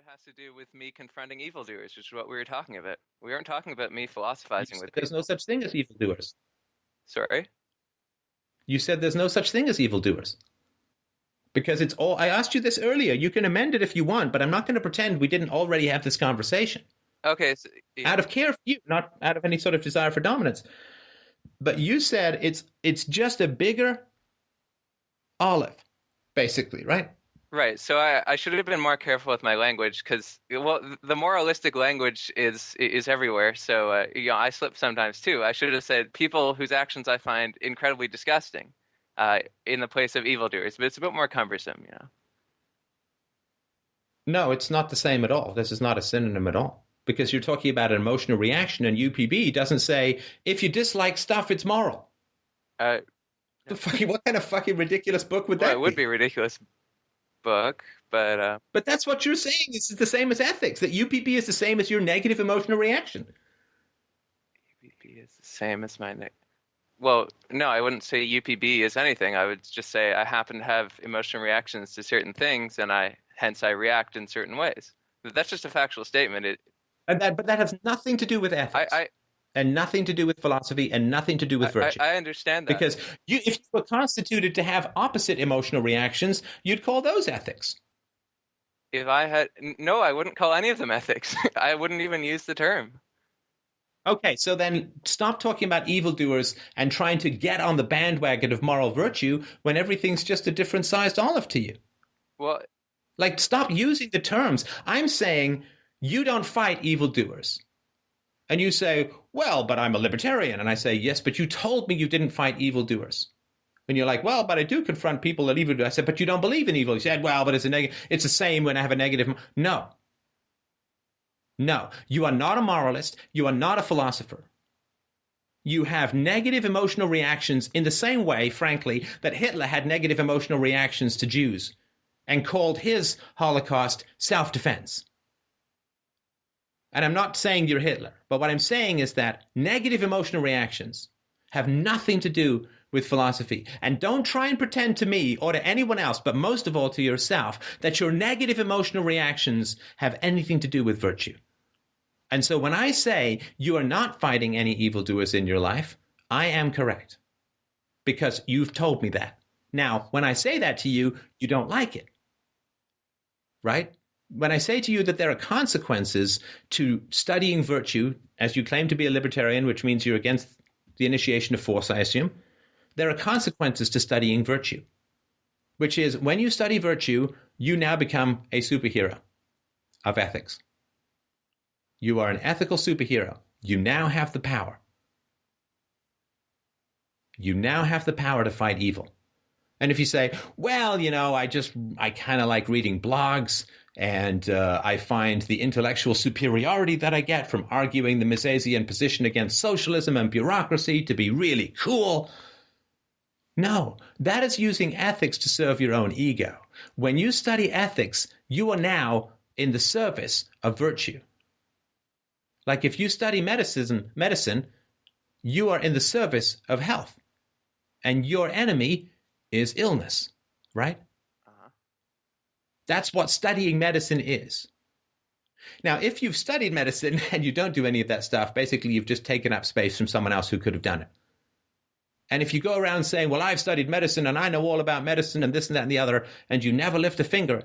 has to do with me confronting evildoers, which is what we were talking about. We weren't talking about me philosophizing with There's no people. such thing as evildoers. Sorry? You said there's no such thing as evildoers. Because it's all, I asked you this earlier. You can amend it if you want, but I'm not going to pretend we didn't already have this conversation. Okay, so, Out of care for you, not out of any sort of desire for dominance. But you said it's just a bigger olive, basically, right? right. So I should have been more careful with my language because, well, the moralistic language is everywhere. So I slip sometimes too. I should have said people whose actions I find incredibly disgusting, in the place of evildoers. But it's a bit more cumbersome. No, it's not the same at all. This is not a synonym at all. Because you're talking about an emotional reaction, and UPB doesn't say, if you dislike stuff, it's moral. Uh, What kind of fucking ridiculous book would well, that it would be? be a ridiculous book, but But that's what you're saying. This is the same as ethics, that UPB is the same as your negative emotional reaction. UPB is the same as my name. Well, no, I wouldn't say UPB is anything. I would just say I happen to have emotional reactions to certain things, and hence I react in certain ways. But that's just a factual statement. But that has nothing to do with ethics, I, and nothing to do with philosophy, and nothing to do with virtue. I understand that. Because if you were constituted to have opposite emotional reactions, you'd call those ethics. If I had no, I wouldn't call any of them ethics. I wouldn't even use the term. Okay, so then stop talking about evildoers and trying to get on the bandwagon of moral virtue when everything's just a different sized olive to you. Well, Like, stop using the terms. I'm saying you don't fight evildoers. And you say, well, but I'm a libertarian. And I say, yes, but you told me you didn't fight evildoers. And you're like, well, but I do confront people that evil do. I said, but you don't believe in evil. You said, well, but it's the same when I have a negative. No. No. You are not a moralist. You are not a philosopher. You have negative emotional reactions in the same way, frankly, that Hitler had negative emotional reactions to Jews and called his Holocaust self-defense. And I'm not saying you're Hitler, but what I'm saying is that negative emotional reactions have nothing to do with philosophy. And don't try and pretend to me or to anyone else, but most of all to yourself, that your negative emotional reactions have anything to do with virtue. And so when I say you are not fighting any evildoers in your life, I am correct. Because you've told me that. Now, when I say that to you, you don't like it. Right? When I say to you that there are consequences to studying virtue, as you claim to be a libertarian, which means you're against the initiation of force, I assume, there are consequences to studying virtue, which is when you study virtue, you now become a superhero of ethics. You are an ethical superhero. You now have the power. You now have the power to fight evil. And if you say, well, I kind of like reading blogs, and I find the intellectual superiority that I get from arguing the Misesian position against socialism and bureaucracy to be really cool. No, that is using ethics to serve your own ego. When you study ethics, you are now in the service of virtue. Like if you study medicine, you are in the service of health. And your enemy is illness, right? uh-huh. That's what studying medicine is. Now, if you've studied medicine and you don't do any of that stuff, basically you've just taken up space from someone else who could have done it. And if you go around saying, well, I've studied medicine and I know all about medicine and this and that and the other, and you never lift a finger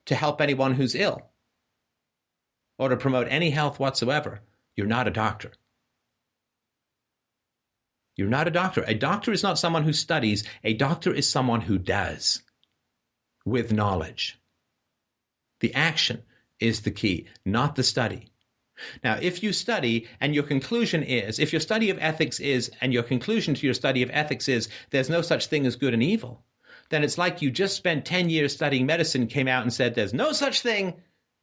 to help anyone who's ill or to promote any health whatsoever, you're not a doctor. You're not a doctor. A doctor is not someone who studies. A doctor is someone who does with knowledge. The action is the key, not the study. Now, if you study and your conclusion is, if your study of ethics is, and your conclusion to your study of ethics is, there's no such thing as good and evil, then it's like you just spent 10 years studying medicine, came out and said there's no such thing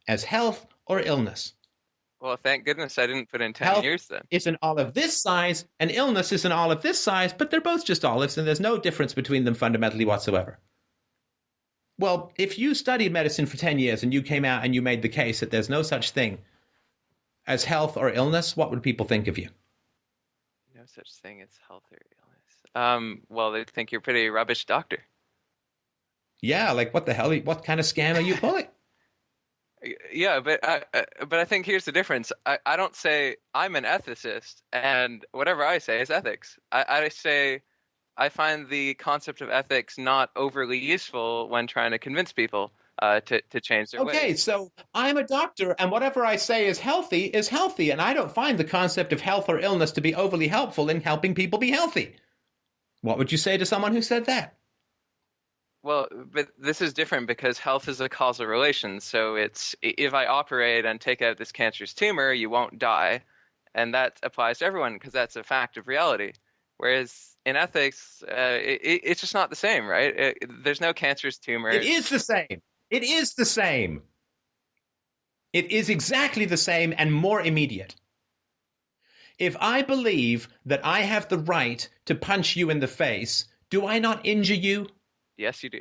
as health or illness. Well, thank goodness I didn't put in 10 Health years then. is an olive this size, and illness is an olive this size, but they're both just olives, and there's no difference between them fundamentally whatsoever. Well, if you studied medicine for 10 years and you came out and you made the case that there's no such thing as health or illness, what would people think of you? No such thing as health or illness. Well, they'd think you're a pretty rubbish doctor. Yeah, like what the hell? What kind of scam are you pulling? Yeah, but I think here's the difference. I don't say I'm an ethicist and whatever I say is ethics. I say I find the concept of ethics not overly useful when trying to convince people to change their Okay, ways. so I'm a doctor, and whatever I say is healthy, and I don't find the concept of health or illness to be overly helpful in helping people be healthy. What would you say to someone who said that? Well, but this is different because health is a causal relation. So it's if I operate and take out this cancerous tumor, you won't die. And that applies to everyone because that's a fact of reality. Whereas in ethics, it's just not the same, right? There's no cancerous It tumor. is the same. It is the same. It is exactly the same and more immediate. If I believe that I have the right to punch you in the face, do I not injure you? Yes, you do.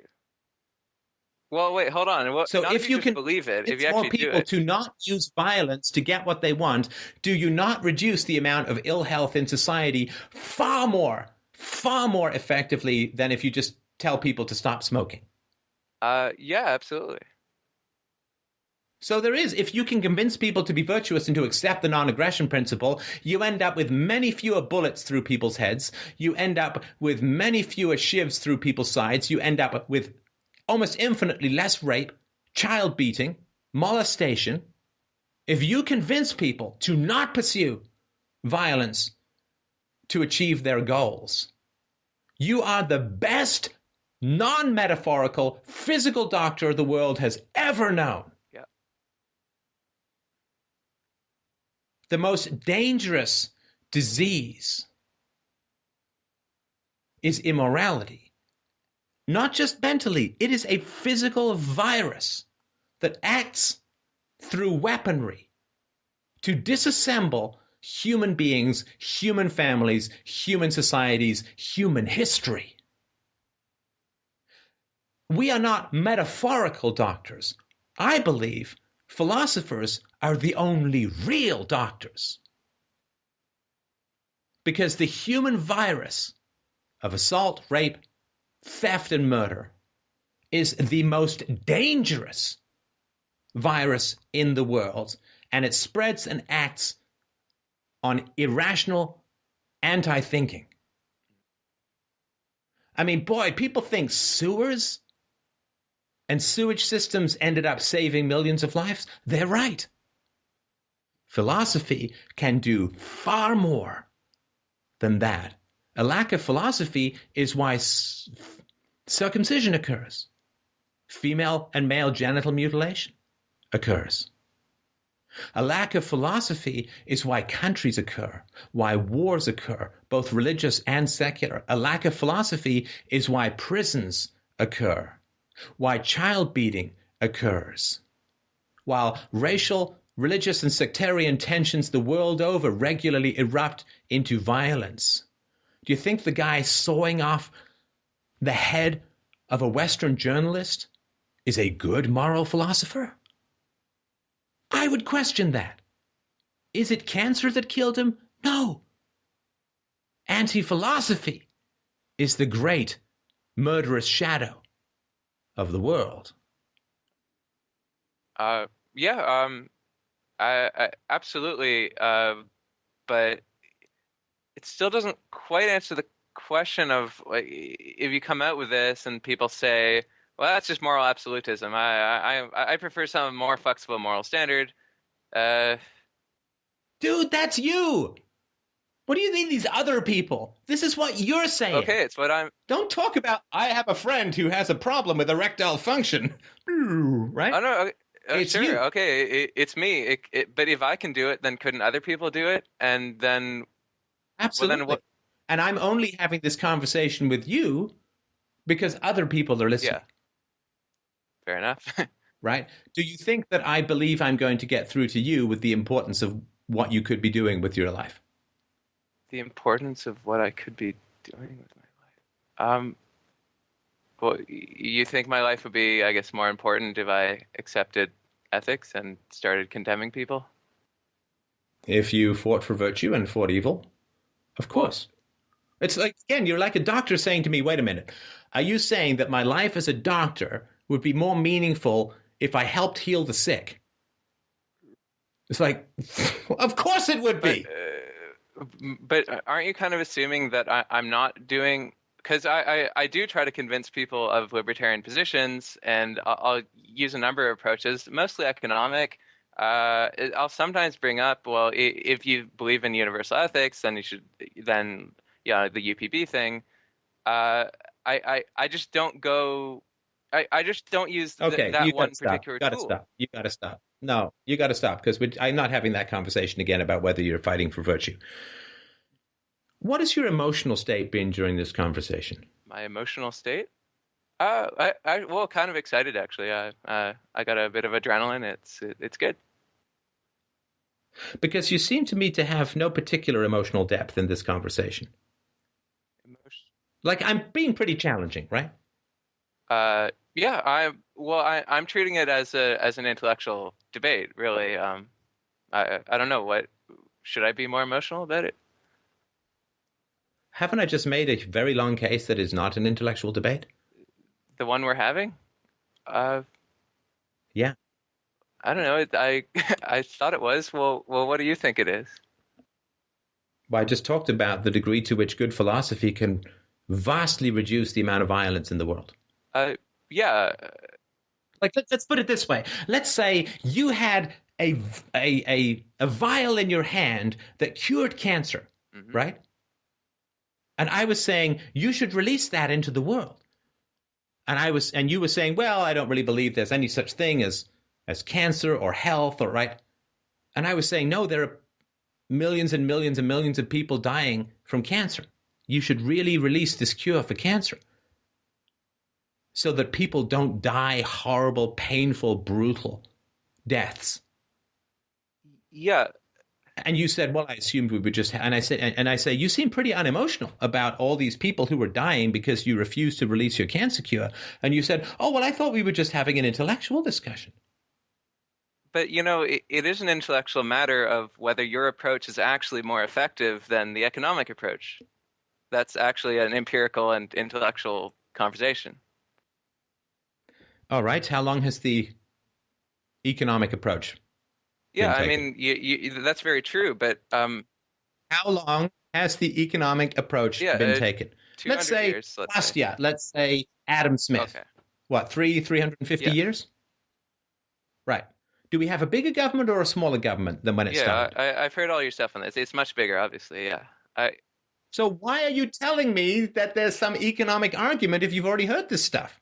Well, wait, hold on. Well, So not if if you you just can believe it, if you convince more actually do people it. to not use violence to get what they want, do you not reduce the amount of ill health in society far more effectively than if you just tell people to stop smoking? Yeah, absolutely. So there is, if you can convince people to be virtuous and to accept the non-aggression principle, you end up with many fewer bullets through people's heads. You end up with many fewer shivs through people's sides. You end up with almost infinitely less rape, child beating, molestation. If you convince people to not pursue violence to achieve their goals, you are the best non-metaphorical physical doctor the world has ever known. Yeah. The most dangerous disease is immorality. Not just mentally, it is a physical virus that acts through weaponry to disassemble human beings, human families, human societies, human history. We are not metaphorical doctors. I believe philosophers are the only real doctors. Because the human virus of assault, rape, theft, and murder is the most dangerous virus in the world, and it spreads and acts on irrational anti-thinking. I mean, boy, people think sewers and sewage systems ended up saving millions of lives. They're right. Philosophy can do far more than that. A lack of philosophy is why circumcision occurs. Female and male genital mutilation occurs. A lack of philosophy is why countries occur, why wars occur, both religious and secular. A lack of philosophy is why prisons occur, why child beating occurs, while racial, religious, and sectarian tensions the world over regularly erupt into violence. Do you think the guy sawing off the head of a Western journalist is a good moral philosopher? I would question that. Is it cancer that killed him? No. Anti-philosophy is the great murderous shadow of the world. Yeah. I absolutely. But it still doesn't quite answer the question of like if you come out with this and people say, "Well, that's just moral absolutism." I prefer some more flexible moral standard. Uh, Dude, that's you. What do you mean these other people? This is what you're saying. okay, it's what I'm. Don't talk about, I have a friend who has a problem with erectile function. Right? Oh no, It's sure, you. okay, it's me. But if I can do it, then couldn't other people do it? And then, well, then Absolutely. what? And I'm only having this conversation with you because other people are listening. Yeah, fair enough. Right? Do you think that I believe I'm going to get through to you with the importance of what you could be doing with your life? The importance of what I could be doing with my life. Well, you think my life would be, I guess, more important if I accepted ethics and started condemning people? If you fought for virtue and fought evil, of Well, course. It's like, again, you're like a doctor saying to me, wait a minute, are you saying that my life as a doctor would be more meaningful if I helped heal the sick? It's like, of course it would But be. aren't you kind of assuming that I'm not doing? Because I do try to convince people of libertarian positions, and I'll use a number of approaches, mostly economic. I'll sometimes bring up, well, if you believe in universal ethics, then you should, then yeah, the UPB thing. Uh, I just don't go. I just don't use Okay, that you got one to stop. particular Got to tool. stop. You got to stop. No, you got to stop because I'm not having that conversation again about whether you're fighting for virtue. What has your emotional state been during this conversation? My emotional state. Well, kind of excited actually. I got a bit of adrenaline. It's good. Because you seem to me to have no particular emotional depth in this conversation. Emotion. Like I'm being pretty challenging, right? Yeah. I'm treating it as an intellectual debate, really. I don't know what should I be more emotional about it? Haven't I just made a very long case that is not an intellectual debate? The one we're having? Uh, Yeah. I don't know. I thought it was. Well, what do you think it is? Well, I just talked about the degree to which good philosophy can vastly reduce the amount of violence in the world. Uh, yeah. Like let's put it this way. Let's say you had a vial in your hand that cured cancer, Hmm. right? And I was saying you should release that into the world. And you were saying, well, I don't really believe there's any such thing as cancer or health or right. And I was saying, no, there are millions and millions and millions of people dying from cancer. You should really release this cure for cancer so that people don't die horrible, painful, brutal deaths. Yeah. And you said, well, I assumed we would just, and I say, you seem pretty unemotional about all these people who were dying because you refused to release your cancer cure. And you said, oh, well, I thought we were just having an intellectual discussion. But it is an intellectual matter of whether your approach is actually more effective than the economic approach. That's actually an empirical and intellectual conversation. All right. How long has the economic approach Yeah, been I taken? mean, that's very true. But How long has the economic approach yeah, been taken? Let's 200 say years, let's say. Basquiat, let's say Adam Smith. Okay. What, 350 Yeah. years? Right. Do we have a bigger government or a smaller government than when it Yeah, started? I've heard all your stuff on this. It's much bigger, obviously. Yeah. I So why are you telling me that there's some economic argument if you've already heard this stuff?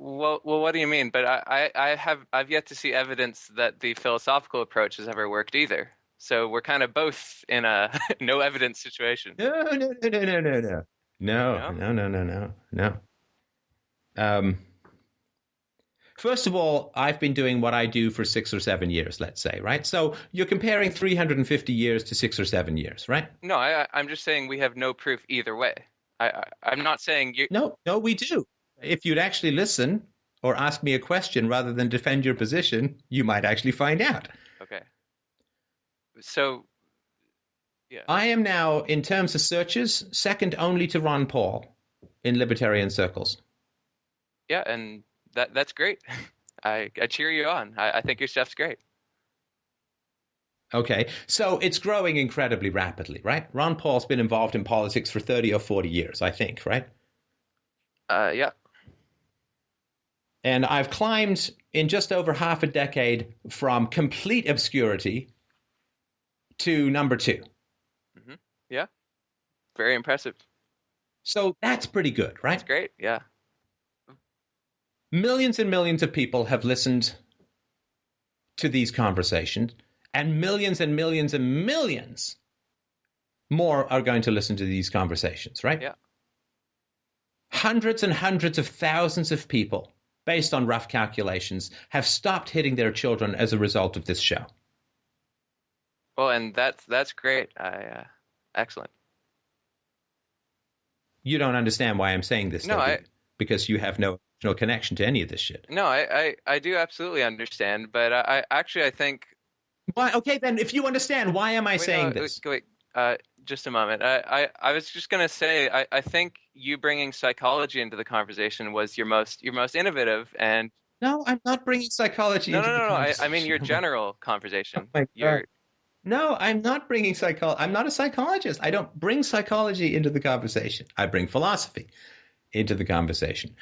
well, what do you mean? But I've yet to see evidence that the philosophical approach has ever worked either. So we're kind of both in a no evidence situation. No, no, no, no, no, no, no. No, No? no, no, no, no, no. Um, First of all, I've been doing what I do for 6 or 7 years, let's say, right? So you're comparing 350 years to 6 or 7 years, right? No, I'm just saying we have no proof either way. I'm not saying you. No, no, we do. If you'd actually listen or ask me a question rather than defend your position, you might actually find out. Okay. So, yeah. I am now, in terms of searches, second only to Ron Paul in libertarian circles. Yeah, and that's great. I cheer you on. I think your stuff's great. Okay, so it's growing incredibly rapidly, right? Ron Paul's been involved in politics for 30 or 40 years, I think, right? Yeah. And I've climbed in just over half a decade from complete obscurity to number two. Hmm. Yeah. Very impressive. So that's pretty good, That's right? great. Yeah. Millions and millions of people have listened to these conversations, and millions and millions and millions more are going to listen to these conversations, right? Yeah. Hundreds and hundreds of thousands of people, based on rough calculations, have stopped hitting their children as a result of this show. Well, and that's great. Excellent. You don't understand why I'm saying this, No, though, because you have no connection to any of this shit. no, I do absolutely understand, but I think. Why? Okay, then, if you understand, why am I Wait, saying no, this? wait, just a moment. I was just gonna say I think you bringing psychology into the conversation was your most innovative, and No, I'm not bringing psychology No, into no, the no, no. I mean conversation. your general conversation. Oh my God. Your No, I'm not bringing psychology. I'm not a psychologist. I don't bring psychology into the conversation. I bring philosophy into the conversation.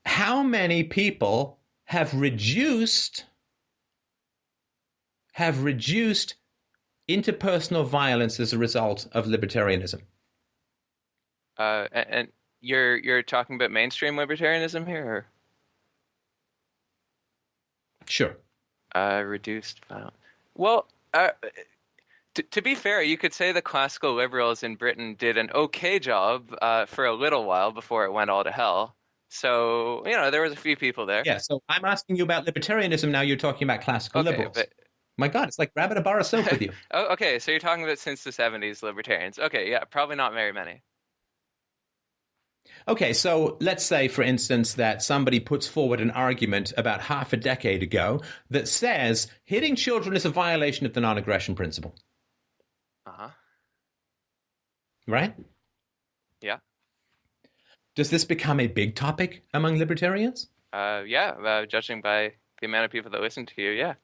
How many people have reduced interpersonal violence as a result of libertarianism? and you're talking about mainstream libertarianism here, Sure. or reduced violence? Well, to be fair, you could say the classical liberals in Britain did an okay job for a little while before it went all to hell. So, there was a few people there. Yeah, so I'm asking you about libertarianism. Now you're talking about classical Okay, liberals. but My God, it's like grabbing a bar of soap with you. oh, okay, so you're talking about since the 70s libertarians. Okay, yeah, probably not very many. Okay, so let's say, for instance, that somebody puts forward an argument about half a decade ago that says hitting children is a violation of the non-aggression principle. Uh-huh. Right? Yeah. Does this become a big topic among libertarians? Yeah, judging by the amount of people that listen to you, yeah.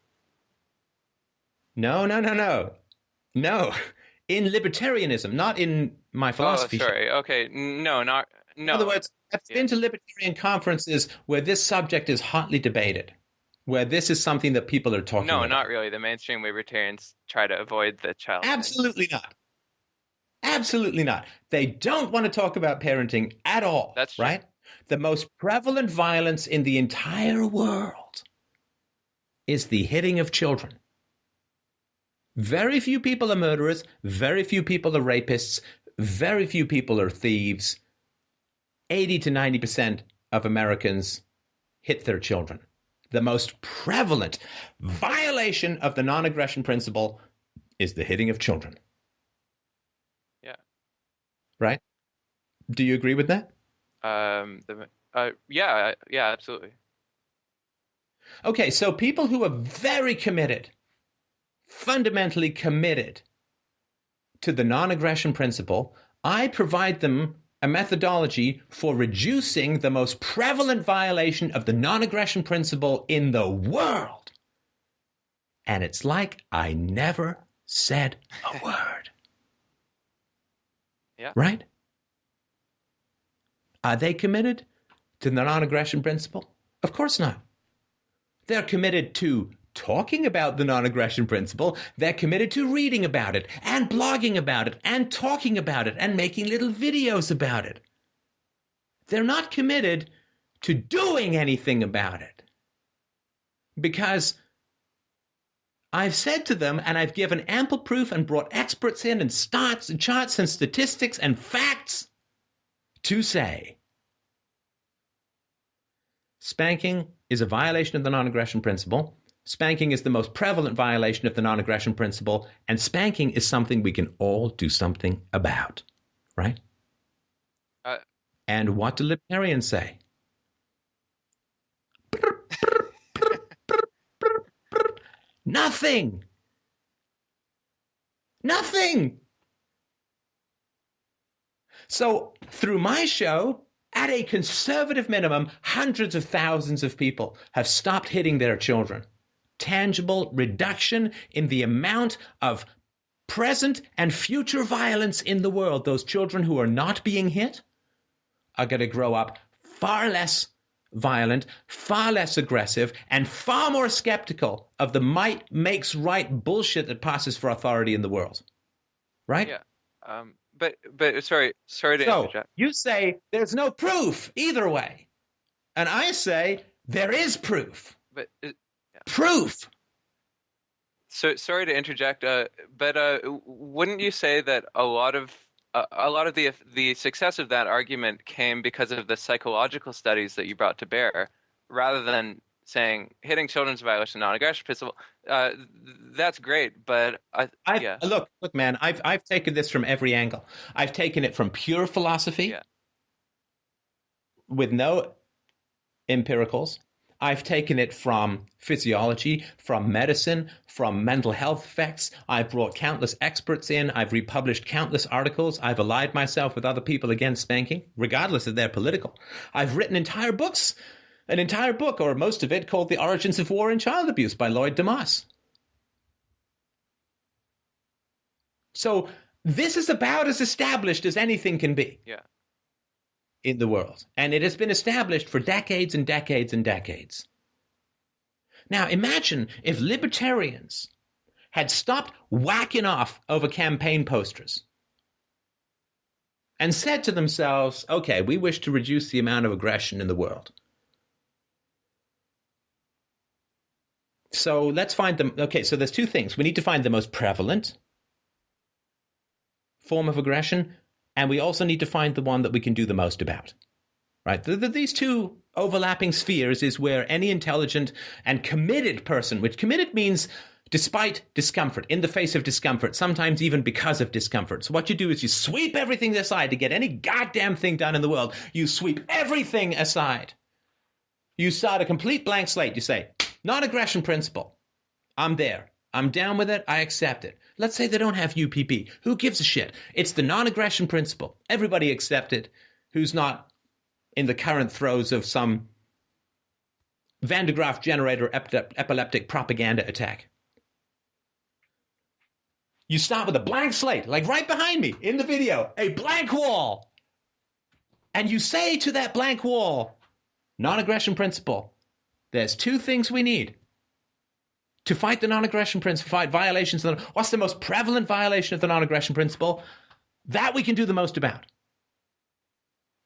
No, no, no, no. No. In libertarianism, not in my Oh, philosophy show. sorry. Okay, no, not In other no. words, I've Yeah. been to libertarian conferences where this subject is hotly debated, where this is something that people are talking No, not about. really. The mainstream libertarians try to avoid the child thing. Absolutely not. Absolutely not. They don't want to talk about parenting at all, That's true. right? The most prevalent violence in the entire world is the hitting of children. Very few people are murderers. Very few people are rapists. Very few people are thieves. 80 to 90% of Americans hit their children. The most prevalent violation of the non-aggression principle is the hitting of children. Yeah. Right? Do you agree with that? Yeah, yeah, absolutely. Okay, so people who are very committed, fundamentally committed to the non-aggression principle, I provide them a methodology for reducing the most prevalent violation of the non-aggression principle in the world. And it's like I never said a word. Yeah. Right? Are they committed to the non-aggression principle? Of course not. They're committed to talking about the non-aggression principle. They're committed to reading about it and blogging about it and talking about it and making little videos about it. They're not committed to doing anything about it. Because I've said to them, and I've given ample proof and brought experts in and charts and statistics and facts to say spanking is a violation of the non-aggression principle. Spanking is the most prevalent violation of the non-aggression principle, and spanking is something we can all do something about, right? And what do libertarians say? Nothing. Nothing. So through my show, at a conservative minimum, hundreds of thousands of people have stopped hitting their children. Tangible reduction in the amount of present and future violence in the world. Those children who are not being hit are going to grow up far less violent, far less aggressive, and far more skeptical of the might makes right bullshit that passes for authority in the world. Right? Yeah. But sorry to interject. So you say there's no proof either way. And I say there is proof. But Proof. So sorry to interject. But wouldn't you say that a lot of the success of that argument came because of the psychological studies that you brought to bear, rather than saying hitting children's violation of non-aggression principle? That's great, but yeah. Look, man, I've taken this from every angle. I've taken it from pure philosophy, Yeah. with no empiricals. I've taken it from physiology, from medicine, from mental health effects. I've brought countless experts in. I've republished countless articles. I've allied myself with other people against spanking, regardless if they're political. I've written entire books, an entire book, or most of it, called The Origins of War and Child Abuse by Lloyd DeMoss. So this is about as established as anything can be. Yeah. In the world. And it has been established for decades and decades and decades. Now, imagine if libertarians had stopped whacking off over campaign posters and said to themselves, okay, we wish to reduce the amount of aggression in the world. So let's find them. Okay, so there's two things. We need to find the most prevalent form of aggression, and we also need to find the one that we can do the most about, right? These two overlapping spheres is where any intelligent and committed person, which committed means despite discomfort, in the face of discomfort, sometimes even because of discomfort. So what you do is you sweep everything aside to get any goddamn thing done in the world. You sweep everything aside. You start a complete blank slate. You say, non-aggression principle. I'm there. I'm down with it. I accept it. Let's say they don't have UPP. Who gives a shit? It's the non-aggression principle. Everybody accept it who's not in the current throes of some Van de Graaff generator epileptic propaganda attack. You start with a blank slate, like right behind me in the video, a blank wall. And you say to that blank wall, non-aggression principle, there's two things we need to fight the non-aggression principle, fight violations of what's the most prevalent violation of the non-aggression principle? That we can do the most about.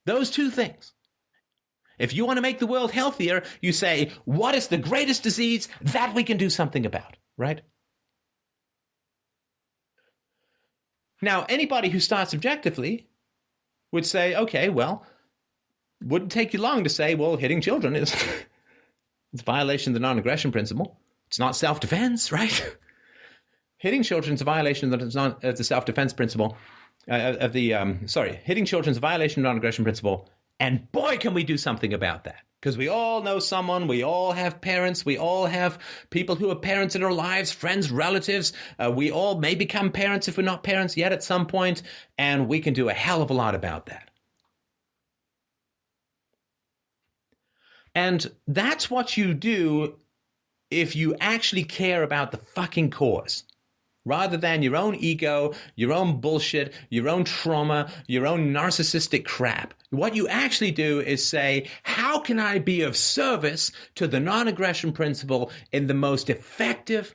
Those two things. If you want to make the world healthier, you say, what is the greatest disease that we can do something about, right? Now, anybody who starts objectively would say, okay, well, wouldn't take you long to say, well, hitting children is it's a violation of the non-aggression principle. It's not self-defense, right? Hitting children is a violation of the self-defense principle. Hitting children is a violation of the non-aggression principle. And boy, can we do something about that. Because we all know someone, we all have parents, we all have people who are parents in our lives, friends, relatives. We all may become parents if we're not parents yet at some point. And we can do a hell of a lot about that. And that's what you do if you actually care about the fucking cause, rather than your own ego, your own bullshit, your own trauma, your own narcissistic crap. What you actually do is say, how can I be of service to the non-aggression principle in the most effective,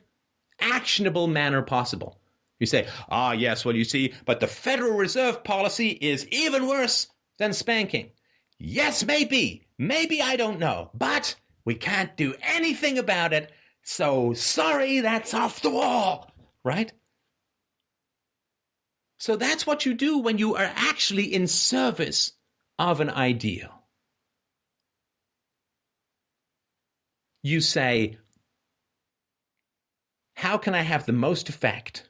actionable manner possible? You say, yes, well, you see, but the Federal Reserve policy is even worse than spanking. Yes, maybe. Maybe, I don't know. But we can't do anything about it, so sorry, that's off the wall, right? So that's what you do when you are actually in service of an ideal. You say, how can I have the most effect?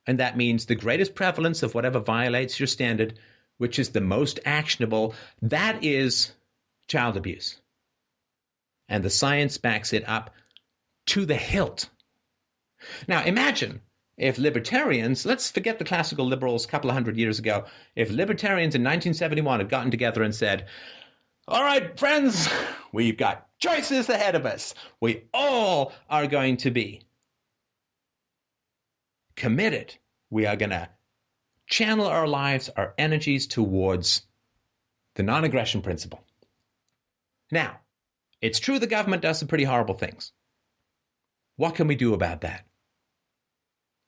And that means the greatest prevalence of whatever violates your standard, which is the most actionable. That is child abuse. And the science backs it up to the hilt. Now, imagine if libertarians, let's forget the classical liberals a couple of hundred years ago, if libertarians in 1971 had gotten together and said, all right, friends, we've got choices ahead of us. We all are going to be committed. We are going to channel our lives, our energies towards the non-aggression principle. Now, it's true the government does some pretty horrible things. What can we do about that?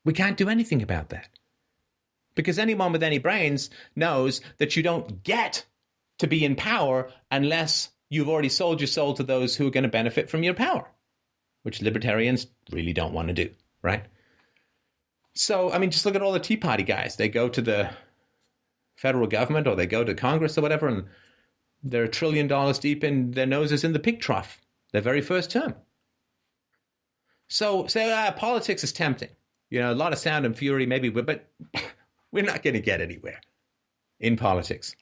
We can't do anything about that. Because anyone with any brains knows that you don't get to be in power unless you've already sold your soul to those who are going to benefit from your power, which libertarians really don't want to do, right? So, I mean, just look at all the Tea Party guys. They go to the federal government or they go to Congress or whatever, and they're $1 trillion deep in their noses in the pig trough, their very first term. So say politics is tempting. You know, a lot of sound and fury, maybe, but we're not going to get anywhere in politics.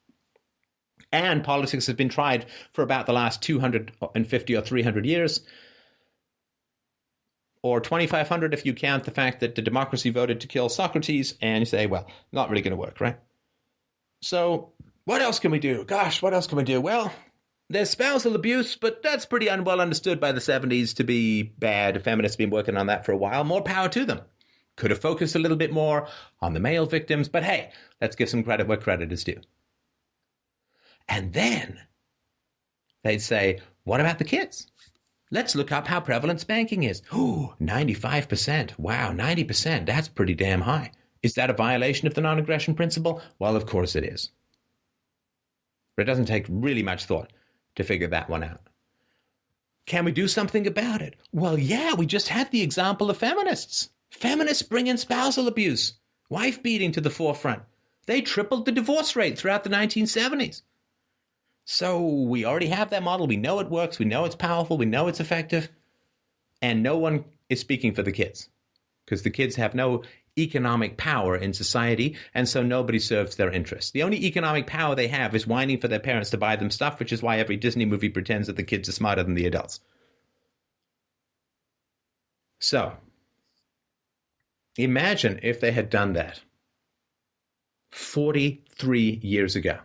And politics has been tried for about the last 250 or 300 years, or 2,500 if you count the fact that the democracy voted to kill Socrates, and you say, well, not really going to work, right? So what else can we do? Gosh, what else can we do? Well, there's spousal abuse, but that's pretty unwell understood by the 70s to be bad. Feminists have been working on that for a while. More power to them. Could have focused a little bit more on the male victims, but hey, let's give some credit where credit is due. And then they'd say, what about the kids? Let's look up how prevalent spanking is. Ooh, 95%. Wow, 90%. That's pretty damn high. Is that a violation of the non-aggression principle? Well, of course it is. But it doesn't take really much thought to figure that one out. Can we do something about it? Well, yeah, we just had the example of feminists. Feminists bring in spousal abuse, wife beating to the forefront. They tripled the divorce rate throughout the 1970s. So we already have that model. We know it works. We know it's powerful. We know it's effective. And no one is speaking for the kids because the kids have no economic power in society, and so nobody serves their interests. The only economic power they have is whining for their parents to buy them stuff, which is why every Disney movie pretends that the kids are smarter than the adults. So imagine if they had done that 43 years ago.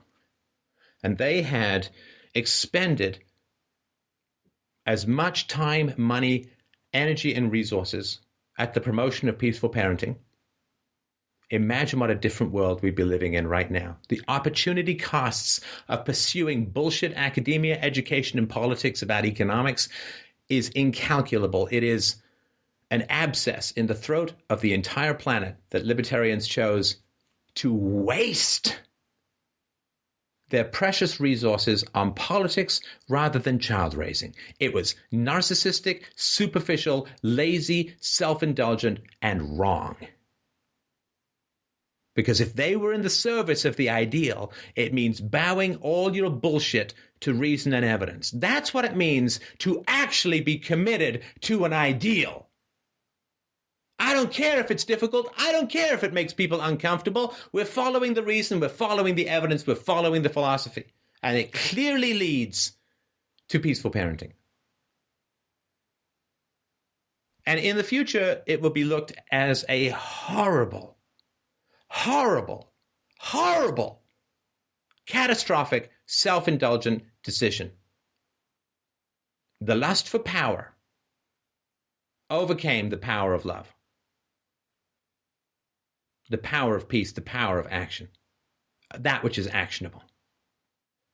And they had expended as much time, money, energy, and resources at the promotion of peaceful parenting. Imagine what a different world we'd be living in right now. The opportunity costs of pursuing bullshit academia, education, and politics about economics is incalculable. It is an abscess in the throat of the entire planet that libertarians chose to waste their precious resources on politics rather than child raising. It was narcissistic, superficial, lazy, self-indulgent, and wrong. Because if they were in the service of the ideal, it means bowing all your bullshit to reason and evidence. That's what it means to actually be committed to an ideal. I don't care if it's difficult. I don't care if it makes people uncomfortable. We're following the reason. We're following the evidence. We're following the philosophy. And it clearly leads to peaceful parenting. And in the future, it will be looked as a horrible, horrible, horrible, catastrophic, self-indulgent decision. The lust for power overcame the power of love. The power of peace, the power of action, that which is actionable.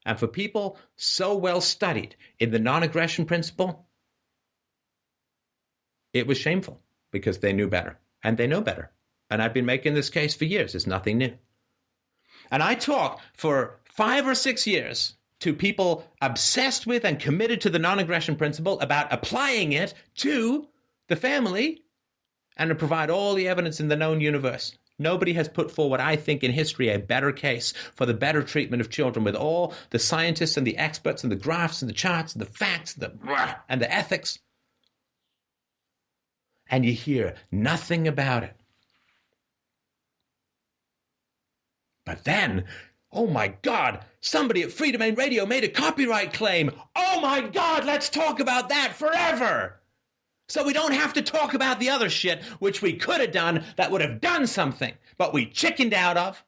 And for people so well studied in the non-aggression principle, it was shameful because they knew better, and they know better. And I've been making this case for years. It's nothing new. And I talk for 5 or 6 years to people obsessed with and committed to the non-aggression principle about applying it to the family and to provide all the evidence in the known universe. Nobody has put forward, I think, in history a better case for the better treatment of children with all the scientists and the experts and the graphs and the charts and the facts and the ethics. And you hear nothing about it. But then, oh my God, somebody at Free Domain Radio made a copyright claim. Oh my God, let's talk about that forever. So we don't have to talk about the other shit, which we could have done that would have done something, but we chickened out of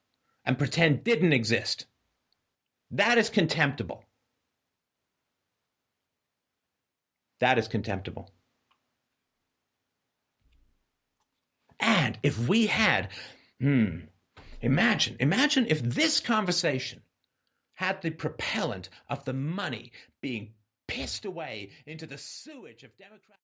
and pretend didn't exist. That is contemptible. That is contemptible. And if we had, imagine if this conversation had the propellant of the money being pissed away into the sewage of democratic